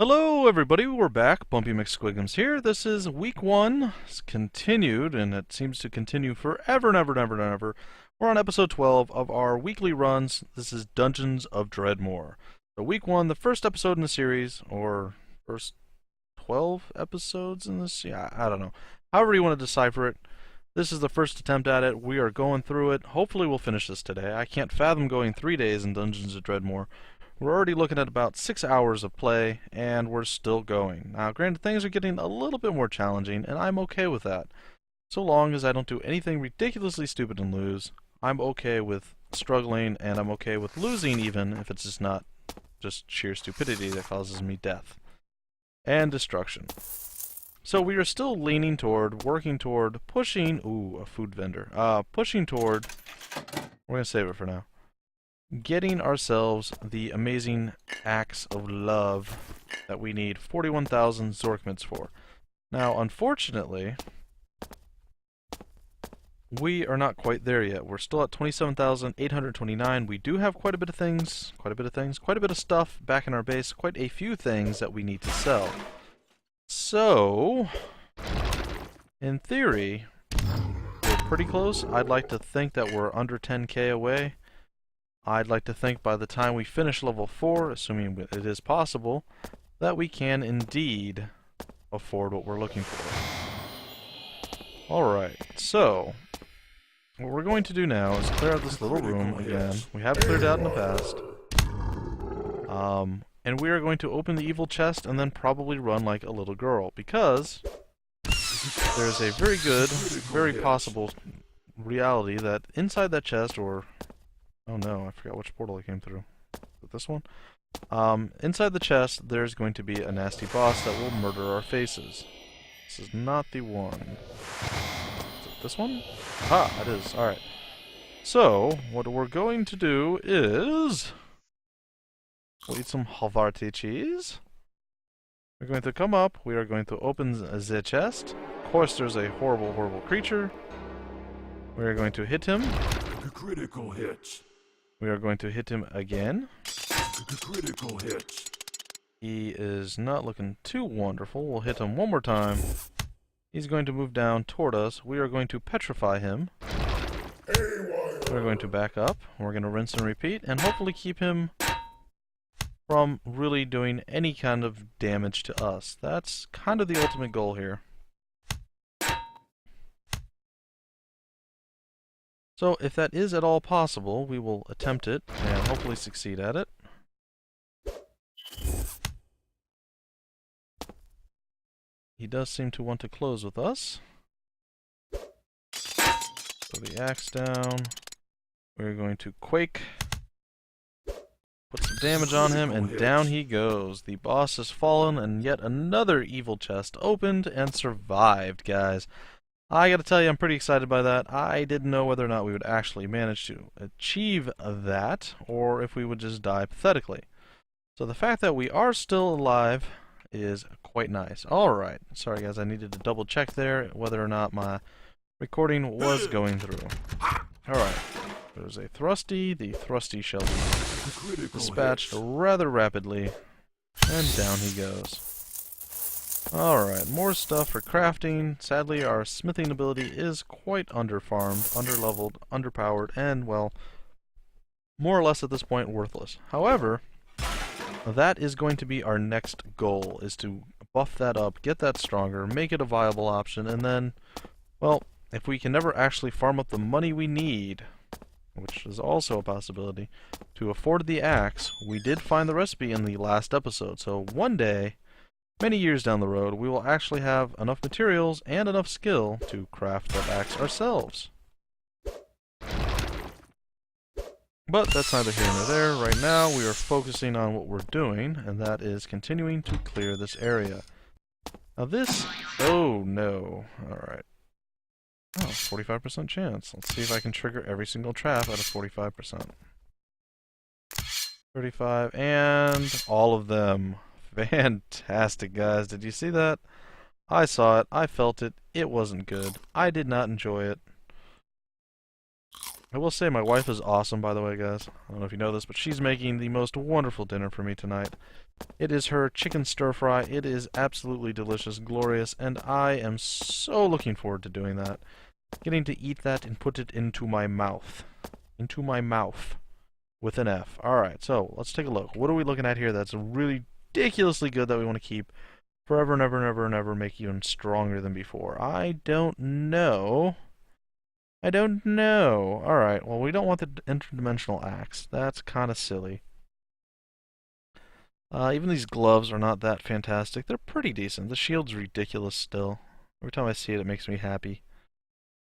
Hello everybody, we're back. Bumpy McSquigums here. This is week one. It's continued, and it seems to continue forever and ever and ever and ever. We're on episode 12 of our weekly runs. This is Dungeons of Dredmor. So week one, the first episode in the series, or first 12 episodes in this? Yeah, I don't know. However you want to decipher it. This is the first attempt at it. We are going through it. Hopefully we'll finish this today. I can't fathom going 3 days in Dungeons of Dredmor. We're already looking at about 6 hours of play, and we're still going. Now, granted, things are getting a little bit more challenging, and I'm okay with that. So long as I don't do anything ridiculously stupid and lose, I'm okay with struggling, and I'm okay with losing even if it's not just sheer stupidity that causes me death and destruction. So we are still leaning toward, working toward, pushing, a food vendor, pushing toward, we're going to save it for now, getting ourselves the amazing axe of love that we need 41,000 Zorkmits for. Now, unfortunately, we are not quite there yet. We're still at 27,829. We do have quite a bit of things, quite a bit of stuff back in our base, quite a few things that we need to sell. So, in theory, we're pretty close. I'd like to think that we're under 10k away. I'd like to think by the time we finish level 4, assuming it is possible, that we can indeed afford what we're looking for. Alright, so what we're going to do now is clear out this little room again. We have cleared out in the past. And we are going to open the evil chest and then probably run like a little girl, because there's a very good, very possible reality that inside that chest, or oh no, I forgot which portal I came through. Is it this one? Inside the chest, there's going to be a nasty boss that will murder our faces. This is not the one. Is it this one? Ah, it is. Alright. So, what we're going to do is we'll eat some Havarti cheese. We're going to come up. We are going to open the chest. Of course, there's a horrible, horrible creature. We are going to hit him. Critical hit. We are going to hit him again. Critical hit. He is not looking too wonderful. We'll hit him one more time. He's going to move down toward us. We are going to petrify him. We're going to back up. We're going to rinse and repeat, and hopefully keep him from really doing any kind of damage to us. That's kind of the ultimate goal here. So, if that is at all possible, we will attempt it and hopefully succeed at it. He does seem to want to close with us. Throw the axe down. We're going to quake. Put some damage on him, and down he goes. The boss has fallen, and yet another evil chest opened and survived, guys. I gotta tell you, I'm pretty excited by that. I didn't know whether or not we would actually manage to achieve that, or if we would just die pathetically. So the fact that we are still alive is quite nice. Alright, sorry guys, I needed to double check there whether or not my recording was going through. Alright, there's a thrusty. The thrusty shall be dispatched rather rapidly, and down he goes. Alright, more stuff for crafting. Sadly, our smithing ability is quite underfarmed, underleveled, underpowered, and, well, more or less at this point worthless. However, that is going to be our next goal, is to buff that up, get that stronger, make it a viable option, and then, well, if we can never actually farm up the money we need, which is also a possibility, to afford the axe, we did find the recipe in the last episode, so one day, many years down the road, we will actually have enough materials and enough skill to craft that axe ourselves. But that's neither here nor there. Right now, we are focusing on what we're doing, and that is continuing to clear this area. Now this... oh no. Alright. Oh, 45% chance. Let's see if I can trigger every single trap at a 45%. 35, and all of them. Fantastic, guys. Did you see that? I saw it. I felt it. It wasn't good. I did not enjoy it. I will say my wife is awesome, by the way, guys. I don't know if you know this, but she's making the most wonderful dinner for me tonight. It is her chicken stir-fry. It is absolutely delicious, glorious, and I am so looking forward to doing that. Getting to eat that and put it into my mouth. Into my mouth. With an F. Alright, so let's take a look. What are we looking at here that's really ridiculously good that we want to keep forever and ever and ever and ever, make even stronger than before? I don't know. I don't know. Alright, well, we don't want the interdimensional axe. That's kind of silly. Even these gloves are not that fantastic. They're pretty decent. The shield's ridiculous still. Every time I see it, it makes me happy.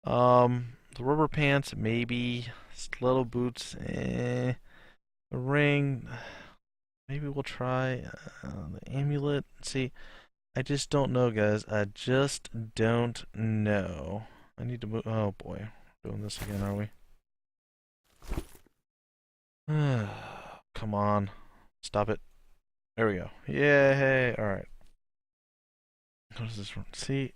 The rubber pants, maybe. Stiletto boots, eh. The ring, maybe we'll try. The amulet, see. I just don't know, guys. I just don't know. I need to move. Oh boy, we're doing this again, are we? Come on, stop it. There we go. Yay! All right. What is this one? See,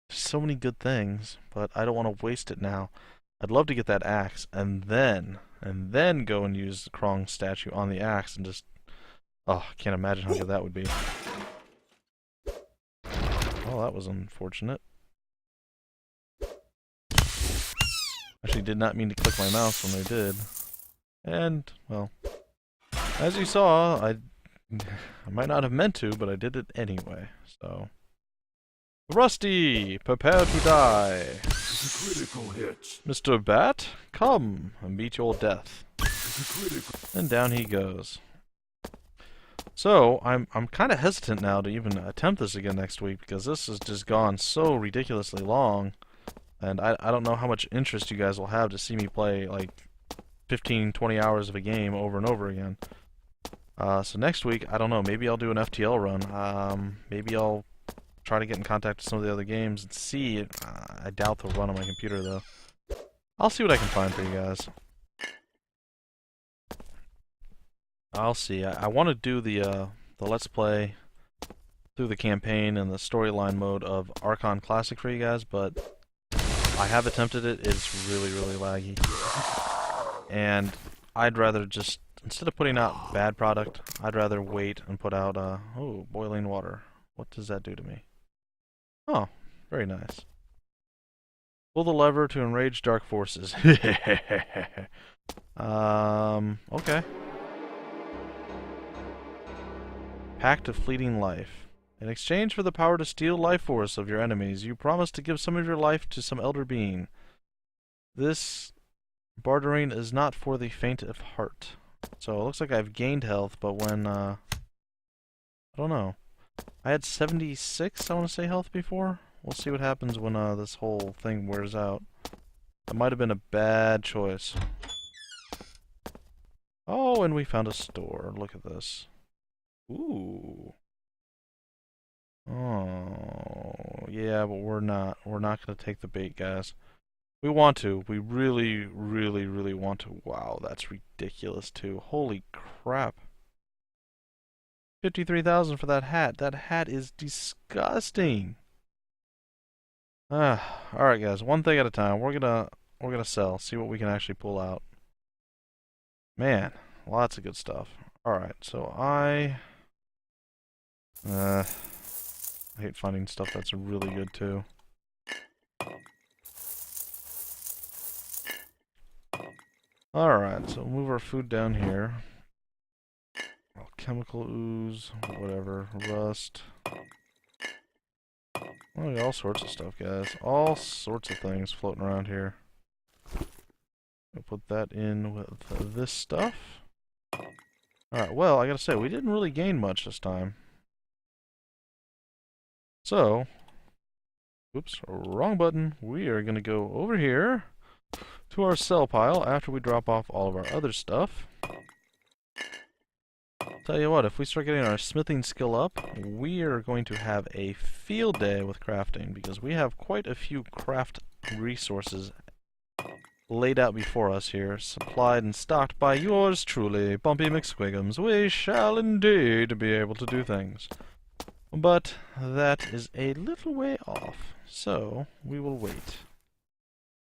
there's so many good things, but I don't want to waste it now. I'd love to get that axe and then go and use the Krong statue on the axe and just. Oh, I can't imagine how good that would be. Oh, that was unfortunate. Actually, did not mean to click my mouse when I did. And, well, as you saw, I might not have meant to, but I did it anyway, so. Rusty, prepare to die. Critical hit. Mr. Bat, come and meet your death. And down he goes. So, I'm kind of hesitant now to even attempt this again next week, because this has just gone so ridiculously long. And I don't know how much interest you guys will have to see me play, like, 15, 20 hours of a game over and over again. So next week, I don't know, maybe I'll do an FTL run. Maybe I'll try to get in contact with some of the other games and see. I doubt they'll run on my computer, though. I'll see what I can find for you guys. I'll see. I want to do the Let's Play through the campaign and the storyline mode of Archon Classic for you guys, but I have attempted it. It's really, really laggy. And I'd rather just, instead of putting out bad product, I'd rather wait and put out, oh, boiling water. What does that do to me? Oh, very nice. Pull the lever to enrage dark forces. Okay. Pact of Fleeting Life. In exchange for the power to steal life force of your enemies, you promise to give some of your life to some elder being. This bartering is not for the faint of heart. So it looks like I've gained health, but when, I don't know. I had 76, I want to say, health before. We'll see what happens when, this whole thing wears out. That might have been a bad choice. Oh, and we found a store. Look at this. Ooh. Oh, yeah, but we're not going to take the bait, guys. We want to. We really, really, really want to. Wow, that's ridiculous, too. Holy crap. 53,000 for that hat. That hat is disgusting. Alright, guys. One thing at a time. We're gonna sell. See what we can actually pull out. Man, lots of good stuff. Alright, so I hate finding stuff that's really good, too. Alright, so we'll move our food down here. Chemical ooze, whatever, rust. Oh, yeah, all sorts of stuff, guys. All sorts of things floating around here. I'll put that in with this stuff. Alright, well, I gotta say, we didn't really gain much this time. So, oops, wrong button. We are gonna go over here to our sell pile after we drop off all of our other stuff. Tell you what, if we start getting our smithing skill up, we are going to have a field day with crafting, because we have quite a few craft resources laid out before us here, supplied and stocked by yours truly, Bumpy McSquigums. We shall indeed be able to do things. But that is a little way off, so we will wait.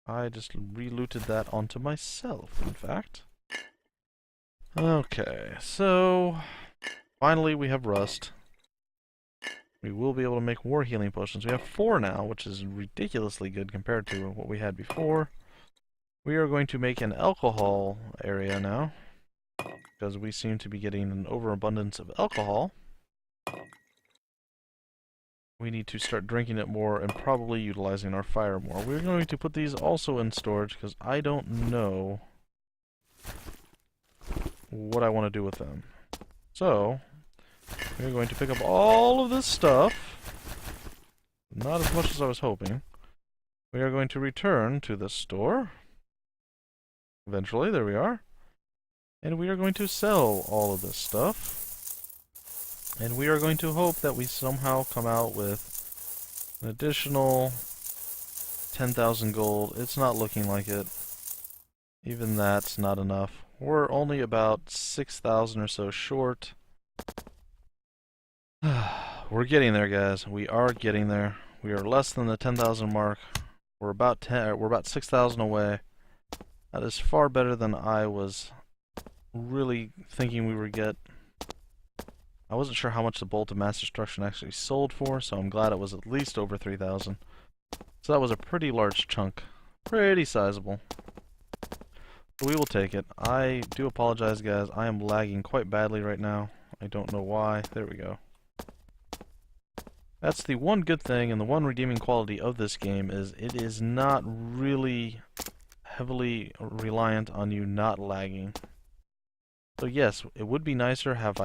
I just re-looted that onto myself, in fact. Okay, so finally we have rust. We will be able to make war healing potions. We have 4 now, which is ridiculously good compared to what we had before. We are going to make an alcohol area now, because we seem to be getting an overabundance of alcohol. We need to start drinking it more and probably utilizing our fire more. We're going to put these also in storage because I don't know what I want to do with them. So, we're going to pick up all of this stuff. Not as much as I was hoping. We are going to return to the store. Eventually, there we are. And we are going to sell all of this stuff. And we are going to hope that we somehow come out with an additional 10,000 gold. It's not looking like it. Even that's not enough. We're only about 6,000 or so short. We're getting there, guys. We are getting there. We are less than the 10,000 mark. We're about 6,000 away. That is far better than I was really thinking we would get. I wasn't sure how much the Bolt of Mass Destruction actually sold for, so I'm glad it was at least over 3,000. So that was a pretty large chunk. Pretty sizable. But we will take it. I do apologize, guys. I am lagging quite badly right now. I don't know why. There we go. That's the one good thing and the one redeeming quality of this game is it is not really heavily reliant on you not lagging. So yes, it would be nicer had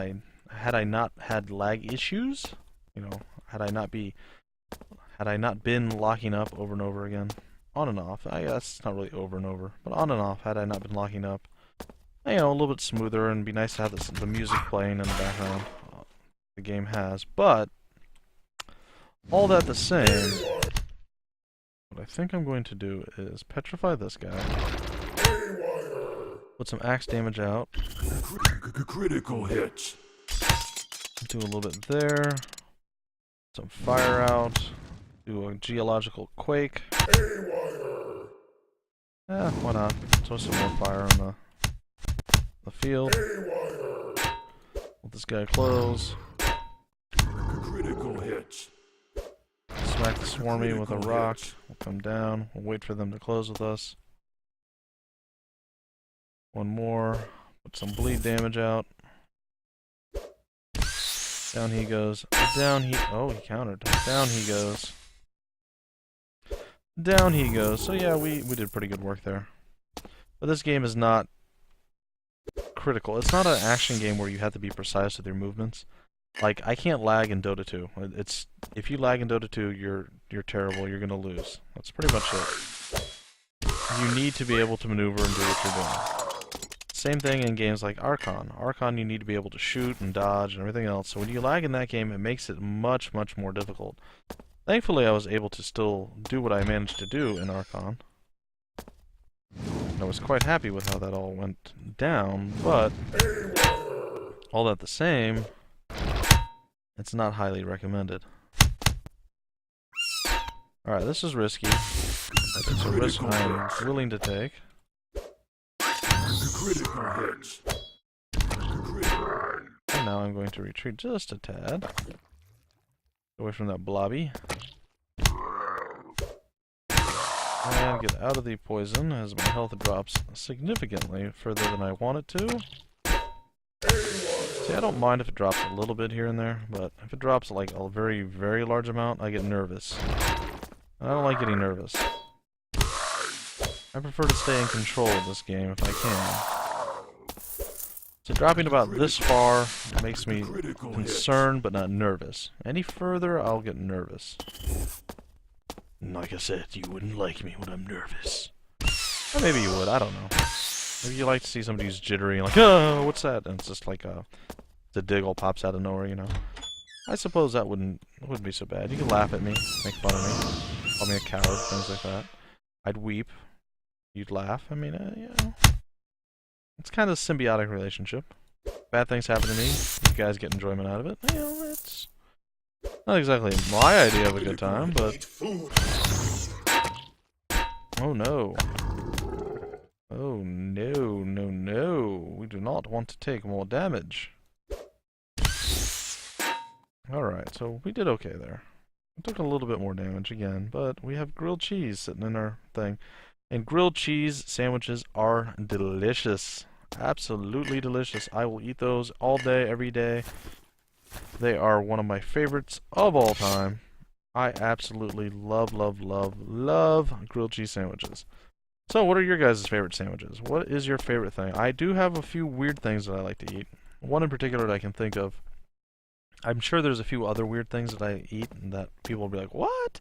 I not had lag issues, you know, had I not been locking up over and over again, on and off. I guess it's not really over and over, but on and off. Had I not been locking up, you know, a little bit smoother, and be nice to have the music playing in the background. The game has, but all that the same. What I think I'm going to do is petrify this guy. Put some axe damage out. Critical hits. Do a little bit there. Some fire out. Do a geological quake. Yeah, why not? Throw some more fire on the field. Let this guy close. Critical hits. Smack the swarmy with a rock. We'll come down. We'll wait for them to close with us. One more. Put some bleed damage out. Down he goes. Down he... Oh, he countered. Down he goes. Down he goes. So yeah, we did pretty good work there. But this game is not critical. It's not an action game where you have to be precise with your movements. Like, I can't lag in Dota 2. It's... If you lag in Dota 2, you're terrible. You're gonna lose. That's pretty much it. You need to be able to maneuver and do what you're doing. Same thing in games like Archon. Archon, you need to be able to shoot and dodge and everything else. So when you lag in that game, it makes it much, much more difficult. Thankfully, I was able to still do what I managed to do in Archon. I was quite happy with how that all went down, but all that the same, it's not highly recommended. Alright, this is risky. It's a risk I am willing to take. Critical hits. And now I'm going to retreat just a tad. Away from that blobby. And get out of the poison as my health drops significantly further than I want it to. See, I don't mind if it drops a little bit here and there, but if it drops like a very, very large amount, I get nervous. I don't like getting nervous. I prefer to stay in control of this game if I can. So dropping about this far makes me concerned but not nervous. Any further, I'll get nervous. And like I said, you wouldn't like me when I'm nervous. Or maybe you would, I don't know. Maybe you like to see somebody who's jittery and like, oh, what's that? And it's just like the diggle pops out of nowhere, you know. I suppose that wouldn't be so bad. You could laugh at me, make fun of me, call me a coward, things like that. I'd weep. You'd laugh. I mean, you know, it's kind of a symbiotic relationship. Bad things happen to me. You guys get enjoyment out of it. You know, it's not exactly my idea of a good time, but Oh no. Oh no, no, no. We do not want to take more damage. Alright, so we did okay there. We took a little bit more damage again, but we have grilled cheese sitting in our thing. And grilled cheese sandwiches are delicious. Absolutely delicious. I will eat those all day, every day. They are one of my favorites of all time. I absolutely love, love, love, love grilled cheese sandwiches. So, what are your guys' favorite sandwiches? What is your favorite thing? I do have a few weird things that I like to eat. One in particular that I can think of. I'm sure there's a few other weird things that I eat and that people will be like, what?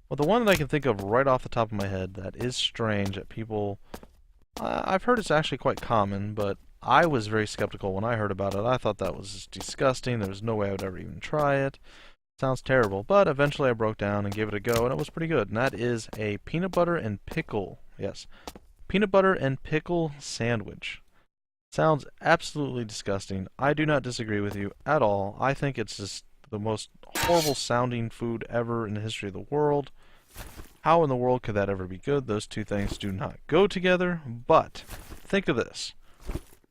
Well, the one that I can think of right off the top of my head that is strange that people... I've heard it's actually quite common, but I was very skeptical when I heard about it. I thought that was disgusting. There was no way I would ever even try it. Sounds terrible, but eventually I broke down and gave it a go, and it was pretty good. And that is a peanut butter and pickle. Yes. Peanut butter and pickle sandwich. Sounds absolutely disgusting. I do not disagree with you at all. I think it's just the most horrible sounding food ever in the history of the world. How in the world could that ever be good? Those two things do not go together, but think of this.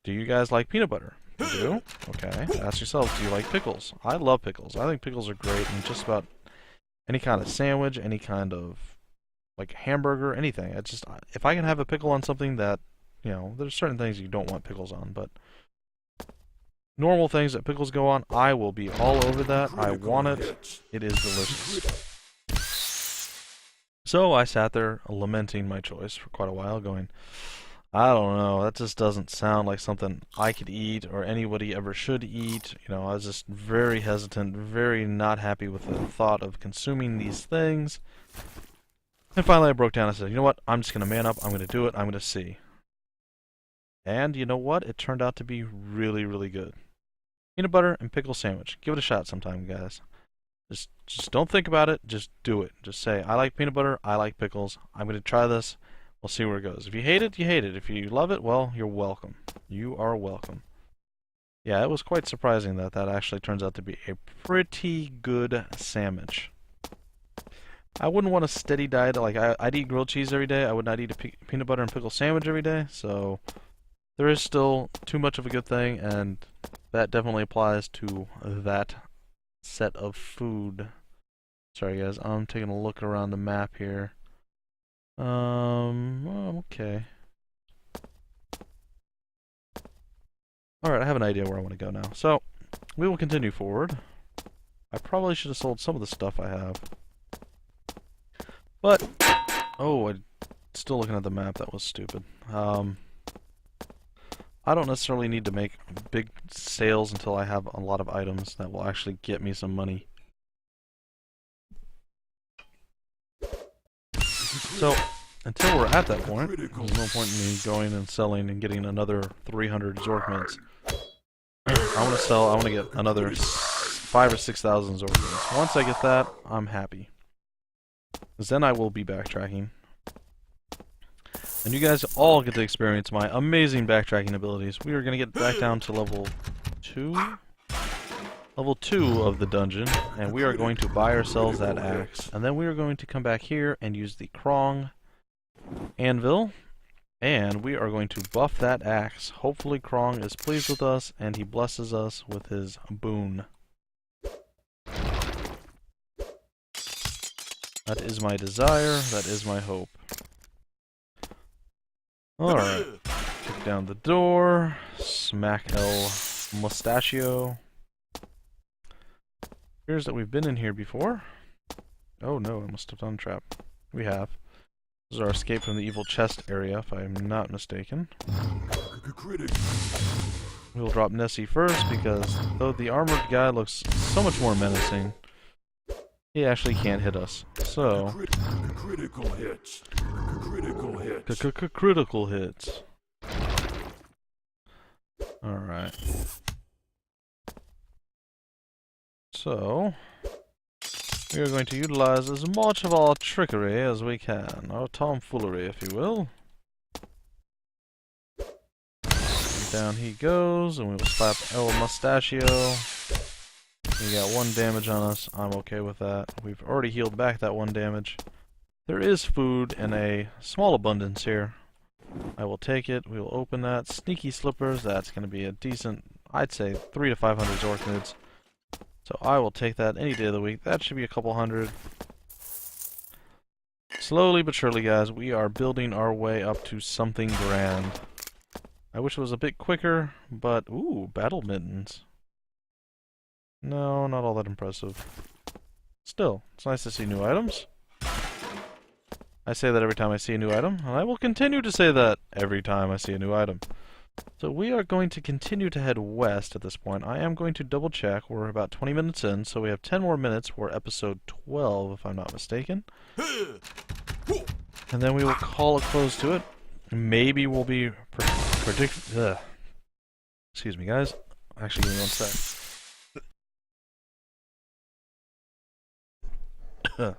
Do you guys like peanut butter? You do? Okay. Ask yourselves, do you like pickles? I love pickles. I think pickles are great in just about any kind of sandwich, any kind of like hamburger, anything. It's just, if I can have a pickle on something that, you know, there's certain things you don't want pickles on, but normal things that pickles go on, I will be all over that. I want it. It is delicious. So I sat there lamenting my choice for quite a while, going, I don't know, that just doesn't sound like something I could eat or anybody ever should eat. You know, I was just very hesitant, very not happy with the thought of consuming these things. And finally I broke down and said, you know what, I'm just going to man up, I'm going to do it, I'm going to see. And you know what, it turned out to be really, really good. Peanut butter and pickle sandwich. Give it a shot sometime, guys. Just don't think about it, just do it. Just say, I like peanut butter, I like pickles, I'm going to try this. We'll see where it goes. If you hate it, you hate it. If you love it, well, you're welcome. You are welcome. Yeah, it was quite surprising that that actually turns out to be a pretty good sandwich. I wouldn't want a steady diet. Like, I'd eat grilled cheese every day. I would not eat a peanut butter and pickle sandwich every day. So, there is still too much of a good thing, and that definitely applies to that set of food. Sorry, guys. I'm taking a look around the map here. Okay. Alright, I have an idea where I want to go now. So, we will continue forward. I probably should have sold some of the stuff I have. But, oh, I'm still looking at the map. That was stupid. I don't necessarily need to make big sales until I have a lot of items that will actually get me some money. So, until we're at that point, there's no point in me going and selling and getting another 300 Zork mints. I want to get another 5,000 or 6,000 Zork mints. Once I get that, I'm happy. Because then I will be backtracking. And you guys all get to experience my amazing backtracking abilities. We are going to get back down to level 2? Level 2 of the dungeon, and we are going to buy ourselves that axe. And then we are going to come back here and use the Krong anvil, and we are going to buff that axe. Hopefully Krong is pleased with us, and he blesses us with his boon. That is my desire, that is my hope. Alright, kick down the door, smack El Mustachio. Appears that we've been in here before. Oh no, I must have done a trap. We have. This is our escape from the evil chest area, if I'm not mistaken. We'll drop Nessie first, because though the armored guy looks so much more menacing, he actually can't hit us. So, Critical hits. Critical hits. Critical hits. Alright. So, we are going to utilize as much of our trickery as we can. Our tomfoolery, if you will. Down he goes, and we will slap El Mustachio. He got 1 damage on us. I'm okay with that. We've already healed back that 1 damage. There is food in a small abundance here. I will take it. We will open that. Sneaky slippers. That's going to be a decent, I'd say, 300 to 500 Zorknids. So I will take that any day of the week. That should be a couple hundred. Slowly but surely, guys, we are building our way up to something grand. I wish it was a bit quicker, but... Ooh, battle mittens. No, not all that impressive. Still, it's nice to see new items. I say that every time I see a new item, and I will continue to say that every time I see a new item. So we are going to continue to head west at this point. I am going to double check. We're about 20 minutes in, so we have 10 more minutes for episode 12, if I'm not mistaken. And then we will call a close to it. Maybe we'll be excuse me, guys. Actually, give me one sec.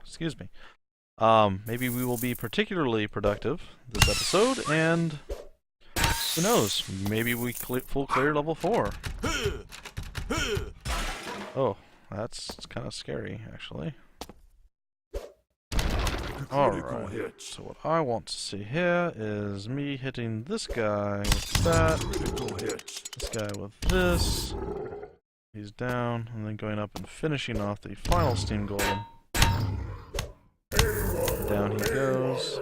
Excuse me. Maybe we will be particularly productive this episode, and who knows? Maybe we full clear level 4. Oh, that's kind of scary, actually. Alright, so what I want to see here is me hitting this guy with that, this guy with this, he's down, and then going up and finishing off the final Steam Golem. Down he goes.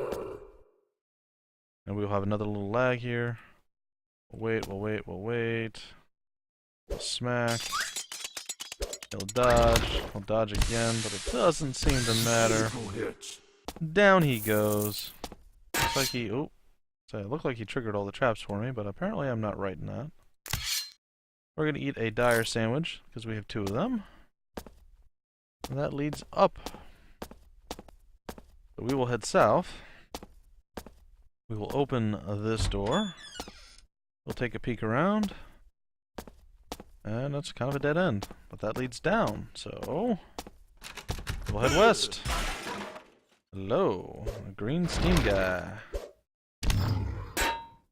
And we'll have another little lag here. We'll wait. We'll smack. He'll dodge. He'll dodge again, but it doesn't seem to matter. Down he goes. Looks like he... Oh. So it looked like he triggered all the traps for me, but apparently I'm not right in that. We're going to eat a dire sandwich, because we have 2 of them. And that leads up. So we will head south. We will open this door. We'll take a peek around. And it's kind of a dead end. But that leads down, so... we'll head west. Hello, a green steam guy.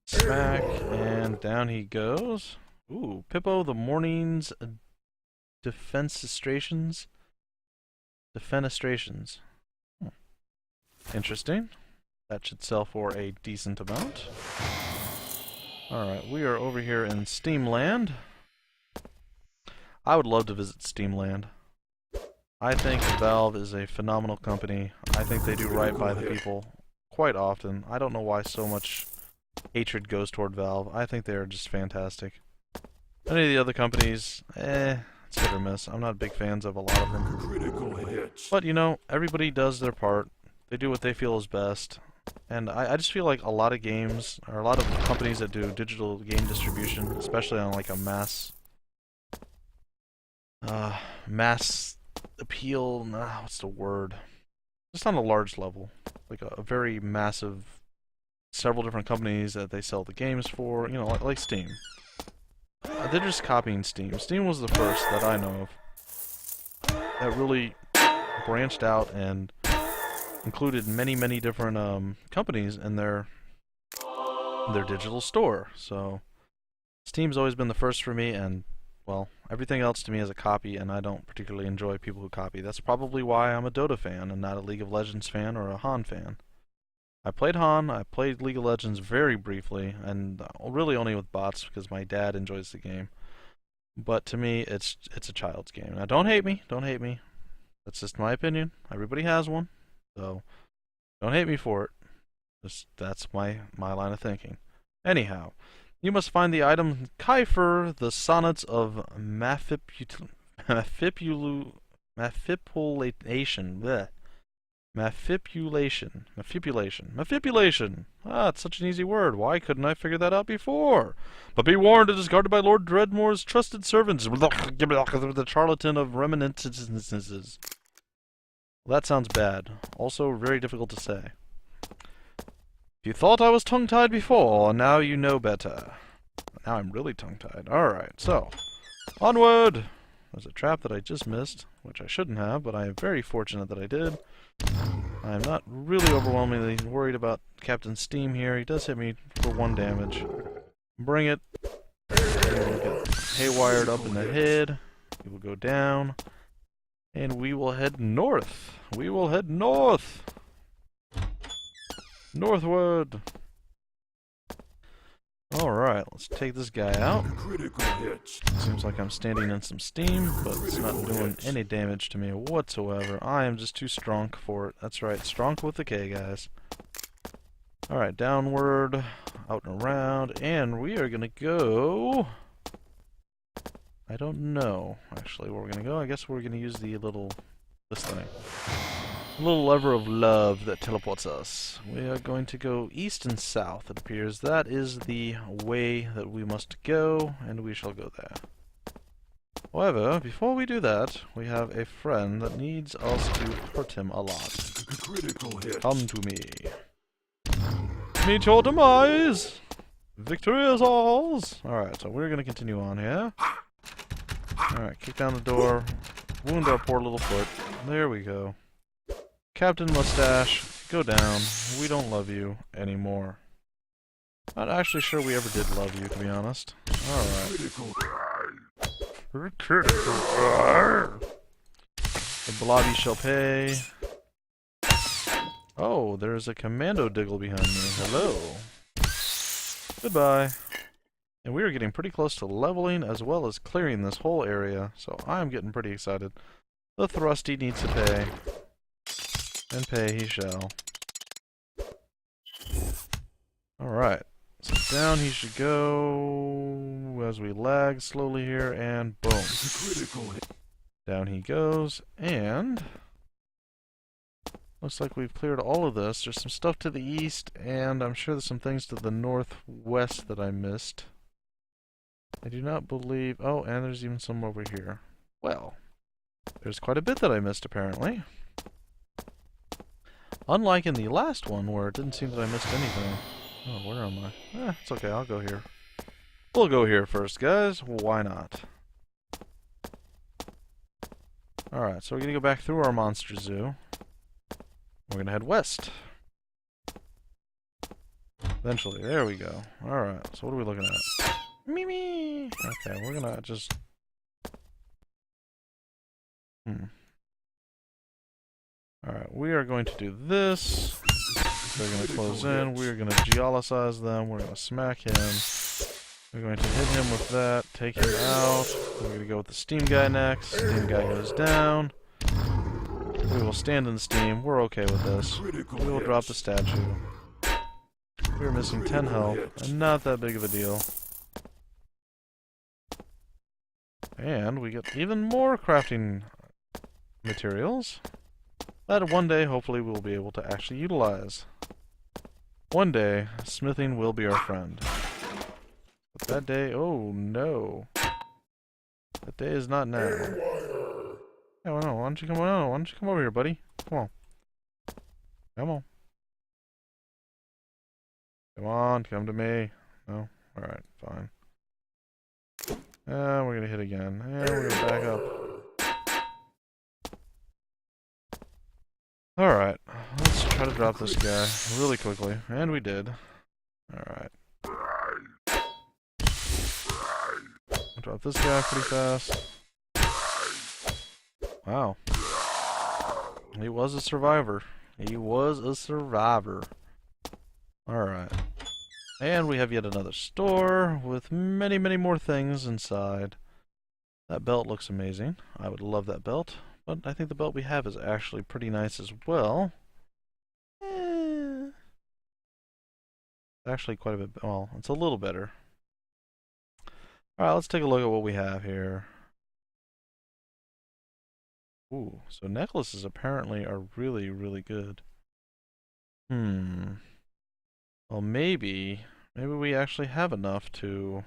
Smack, and down he goes. Ooh, Pippo the Morning's Defenestrations. Interesting. That should sell for a decent amount. Alright, we are over here in Steamland. I would love to visit Steamland. I think Valve is a phenomenal company. I think they do right by the people quite often. I don't know why so much hatred goes toward Valve. I think they are just fantastic. Any of the other companies, it's hit or miss. I'm not big fans of a lot of them. But, you know, everybody does their part. They do what they feel is best. And I just feel like a lot of games, or a lot of companies that do digital game distribution, especially on like a mass appeal, what's the word? Just on a large level. Like a very massive, several different companies that they sell the games for, you know, like Steam. They're just copying Steam. Steam was the first that I know of that really branched out and included many different companies in their digital store. So Steam's always been the first for me, and well, everything else to me is a copy, and I don't particularly enjoy people who copy. That's probably why I'm a Dota fan and not a League of Legends fan or a Han fan. I played Han, I played League of Legends very briefly, and really only with bots because my dad enjoys the game. But to me, it's a child's game. Now, don't hate me. That's just my opinion. Everybody has one, so don't hate me for it. That's my line of thinking. Anyhow, you must find the item Kiefer, the Sonnets of Manipulation. Ah, it's such an easy word. Why couldn't I figure that out before? But be warned, it is guarded by Lord Dredmor's trusted servants, the charlatan of reminiscences. Well, that sounds bad. Also, very difficult to say. You thought I was tongue-tied before, now you know better. Now I'm really tongue-tied. Alright, so, onward! There's a trap that I just missed, which I shouldn't have, but I am very fortunate that I did. I'm not really overwhelmingly worried about Captain Steam here. He does hit me for 1 damage. Bring it. He will get haywired up in the head. He will go down. And we will head north. We will head north! Northward! Alright, let's take this guy out. Critical hits. Seems like I'm standing in some steam, but it's not doing any damage to me whatsoever. I am just too strong for it. That's right, strong with the K, guys. Alright, downward, out and around, and we are gonna go... I don't know, actually, where we're gonna go. I guess we're gonna use the little... this thing. A little lever of love that teleports us. We are going to go east and south, it appears. That is the way that we must go, and we shall go there. However, before we do that, we have a friend that needs us to hurt him a lot. Critical hits. Come to me. Meet your demise! Victory is ours! Alright, so we're going to continue on here. Alright, kick down the door. Wound our poor little foot. There we go. Captain Mustache, go down. We don't love you anymore. Not actually sure we ever did love you, to be honest. Alright. The blobby shall pay. Oh, there's a commando diggle behind me. Hello. Goodbye. And we are getting pretty close to leveling as well as clearing this whole area, so I'm getting pretty excited. The thrusty needs to pay. And pay he shall. Alright. So down he should go as we lag slowly here, and boom. Down he goes, and looks like we've cleared all of this. There's some stuff to the east, and I'm sure there's some things to the northwest that I missed. I do not believe... oh, and there's even some over here. Well, there's quite a bit that I missed, apparently. Unlike in the last one, where it didn't seem that I missed anything. Oh, where am I? It's okay, I'll go here. We'll go here first, guys. Why not? Alright, so we're gonna go back through our monster zoo. We're gonna head west. Eventually, there we go. Alright, so what are we looking at? Mimi! Okay, we're gonna just... Alright, we are going to do this. They're going to close in. We are going to geolicize them. We're going to smack him. We're going to hit him with that. Take him out. We're going to go with the steam guy next. Steam guy goes down. We will stand in the steam. We're okay with this. We will drop the statue. We're missing 10 health, and not that big of a deal. And we get even more crafting materials that one day, hopefully, we'll be able to actually utilize. One day, smithing will be our friend. But that day, oh no. That day is not now. Yeah, well, no, why don't you come on? Why don't you come over here, buddy? Come on. Come on. Come on, come to me. No? Alright, fine. And we're gonna hit again. And we're gonna back up. Alright, let's try to drop this guy really quickly. And we did. Alright. Drop this guy pretty fast. Wow. He was a survivor. He was a survivor. Alright. And we have yet another store with many, many more things inside. That belt looks amazing. I would love that belt. But I think the belt we have is actually pretty nice as well. Actually quite a bit, well, it's a little better. Alright, let's take a look at what we have here. Ooh, so necklaces apparently are really, really good. Well, maybe we actually have enough to...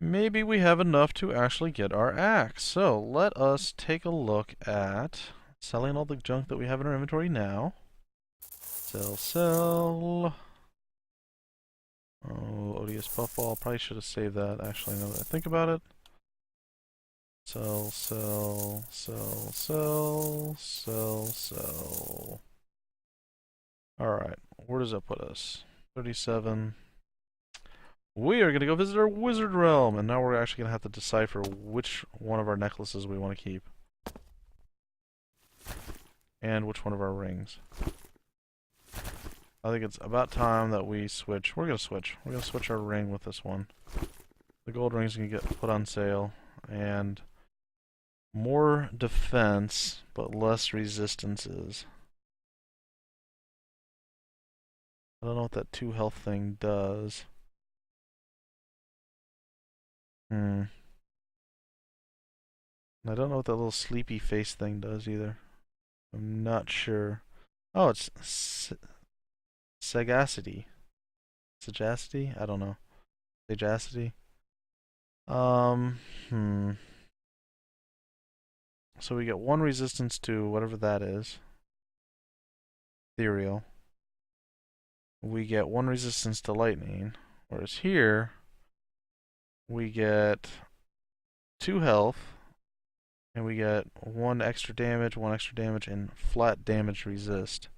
Maybe we have enough to actually get our axe. So, let us take a look at selling all the junk that we have in our inventory now. Sell. Oh, odious puffball. Probably should have saved that, actually, now that I think about it. Sell. Alright, where does that put us? 37. We are going to go visit our wizard realm, and now we're actually going to have to decipher which one of our necklaces we want to keep. And which one of our rings. I think it's about time that we switch. We're gonna switch. We're gonna switch our ring with this one. The gold ring's gonna get put on sale, and more defense, but less resistances. I don't know what that 2 health thing does. I don't know what that little sleepy face thing does either. I'm not sure. Oh, it's sagacity. Sagacity? I don't know. Sagacity? Um, hmm. So we get 1 resistance to whatever that is. Ethereal. We get 1 resistance to lightning. Whereas here, we get 2 health. And we get 1 extra damage, 1 extra damage, and flat damage resist.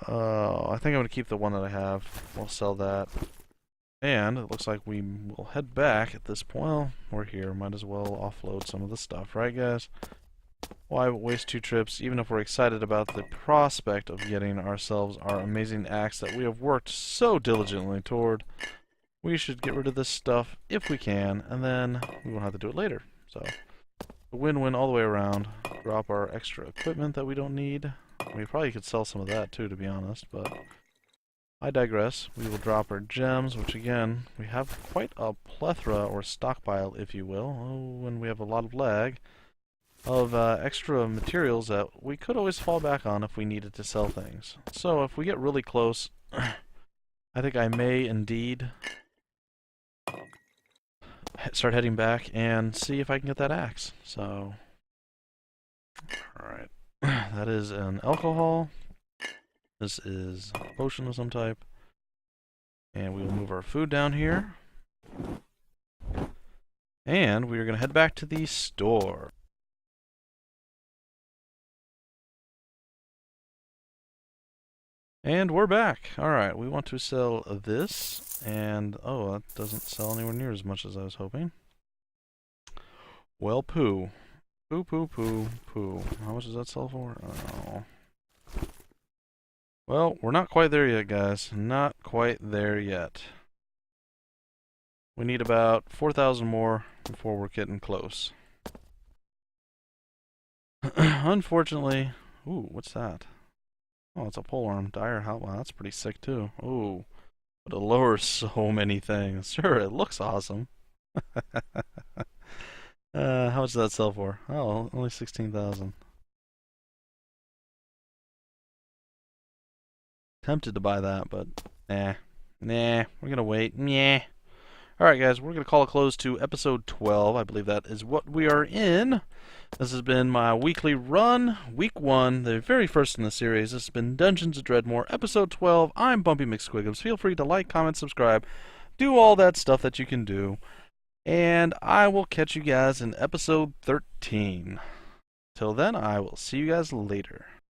I think I'm going to keep the one that I have. We'll sell that. And it looks like we will head back at this point. Well, we're here. Might as well offload some of the stuff, right, guys? Why waste 2 trips, even if we're excited about the prospect of getting ourselves our amazing axe that we have worked so diligently toward? We should get rid of this stuff if we can, and then we won't have to do it later. So, a win-win all the way around. Drop our extra equipment that we don't need. We probably could sell some of that too, to be honest, but I digress. We will drop our gems, which again, we have quite a plethora, or stockpile, if you will. Oh, and we have a lot of lag of extra materials that we could always fall back on if we needed to sell things. So if we get really close, I think I may indeed start heading back and see if I can get that axe. So, alright. That is an alcohol. This is a potion of some type. And we will move our food down here. And we are going to head back to the store. And we're back. Alright, we want to sell this. And, oh, that doesn't sell anywhere near as much as I was hoping. Well, poo. Poo, poo, poo, poo. How much does that sell for? Oh. Well, we're not quite there yet, guys. Not quite there yet. We need about 4,000 more before we're getting close. Unfortunately... Ooh, what's that? Oh, it's a polearm. Dire how? Wow, that's pretty sick, too. Ooh. But it lowers so many things. Sure, it looks awesome. How much does that sell for? Oh, only 16,000. Tempted to buy that, but nah. Nah, we're gonna wait. Nah. Alright, guys, we're gonna call a close to episode 12. I believe that is what we are in. This has been my weekly run, week 1, the very first in the series. This has been Dungeons of Dredmor, episode 12. I'm Bumpy McSquigums. Feel free to like, comment, subscribe, do all that stuff that you can do. And I will catch you guys in episode 13. Till then, I will see you guys later.